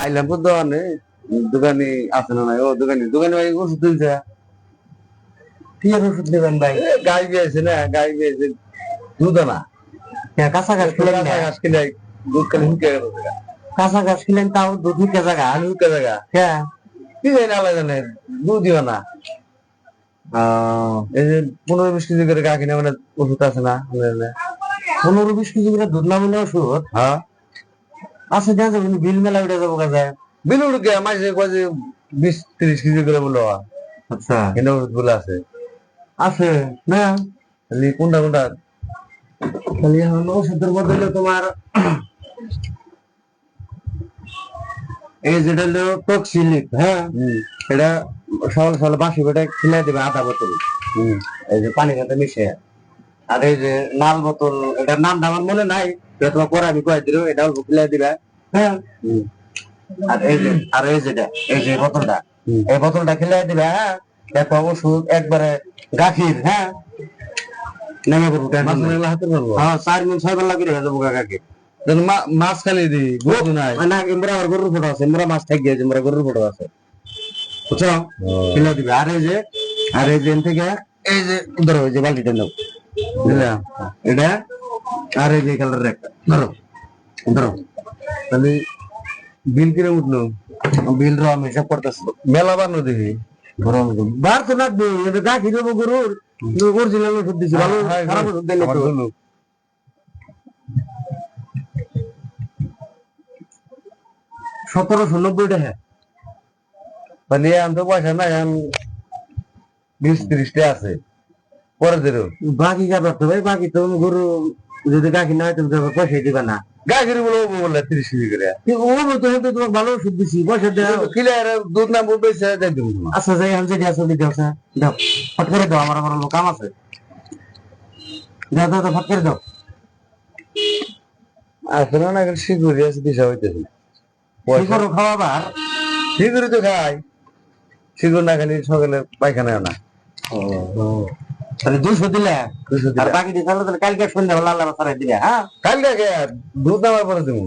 আইলাম তো দোকানে, দোকানে আছে না নাই, ও দোকানে ভাই ওষুধ দিয়েছে। কি আর ওষুধ দেবেন ভাই? গাই বিয়েছে না, গাই বিয়েছে দুধ না। কাঁচা ঘাস খেলেন না? ঘাস কিনে দুধ খালি হুকে গেল। কাঁচা ঘাস খেলেন তাও দুধ হুকে জায়গা? হুকে জায়গা হ্যাঁ, কি জানি আলাদা জানে, দুধইও না। এই যে 15-20 কেজি করে গা কিনে মানে ওষুধ আছে না? 15-20 কেজি করে দুধ না বলে ওষুধ হ্যাঁ আছে, দেখা যাবে বিল মেলা উঠে যাবো কাজে। বিল উঠে মাসে কয়ে 20-30 কেজি করে বলো। আচ্ছা, কিন্তু ওষুধ গুলো আছে আছে না? খালি কোনটা খালি এখন ওষুধের বদলে তোমার এই যেটা হলো টক্সিলিক, হ্যাঁ, এটা সকাল সকাল বাসি বেটা খেলে দেবে আধা বোতল, এই যে পানির সাথে মিশে। আর এই যে লাল বোতল, এটার নামটা আমার মনে নাই, এটা তোমার পরে আমি কয়ে দিল, এটা অল্প খেলে দিবে, হ্যাঁ। আর এই যেটা, এই যে বোতলটা, এই বোতলটা খেলে দিবে, হ্যাঁ। দেখো ওষুধ একবারে গাখির, হ্যাঁ, নেমে করবো, হাতে পারবো। হ্যাঁ 4 6 বেলা করে হয়ে যাবো গাখি। মাছ খালি দি গরু নাই না, এমরা আর গরুর ফটো আছে, এমরা মাছ থাকি আছে, এমরা গরুর ফটো আছে, বুঝছো? খেলে দিবে। আর এই যে এখান থেকে এই যে ধরো, এই যে বালতিটা নাও, বুঝলা? এটা আর এই যে কালারের একটা ধরো, ধরো। তাহলে বিল কিনে উঠলো। বিল র আমি হিসাব করতেছি। মেলা বানো দেখি বার তো লাগবে, এটা গাখি দেবো গরুর, অরিজিনাল ওষুধ দিছি, ভালো খারাপ ওষুধ দেয়নি তো। 1790 টাকা। মানে আমি তো পয়সা নাই, আমি 20-30 আছে পরে দেবো। বাকি কাবার তো ভাই, বাকি তো গরু যদি গাখি না হয় তুমি পয়সা দিবা না। গাখির বলে 30 কেজি করে ও তো তোমার ভালো ওষুধ দিছি, পয়সা দেওয়া। কিলে দুধ না বলতেছে দেখ দেবো। আচ্ছা যাই আমি যেটা আছে দিতে আছে, দাও ফট করে দাও, আমার আমার কাম আছে, দাও দাও দাও, ফট করে দাও। আসলে না এখন শিগুরি আছে দিশা হইতেছে কি করো খাওয়াবার? শিগুরি তো খাই, শিগুর না খালি সকালে পায়খানা না। তাহলে 200 দিলে, 200 আর দিলে। বাকি দিয়ে তাহলে কালকে সন্ধ্যাবেলা আল্লাহ সারাই দিলে, হ্যাঁ। কালকে দুধ নামার পরে দেবো।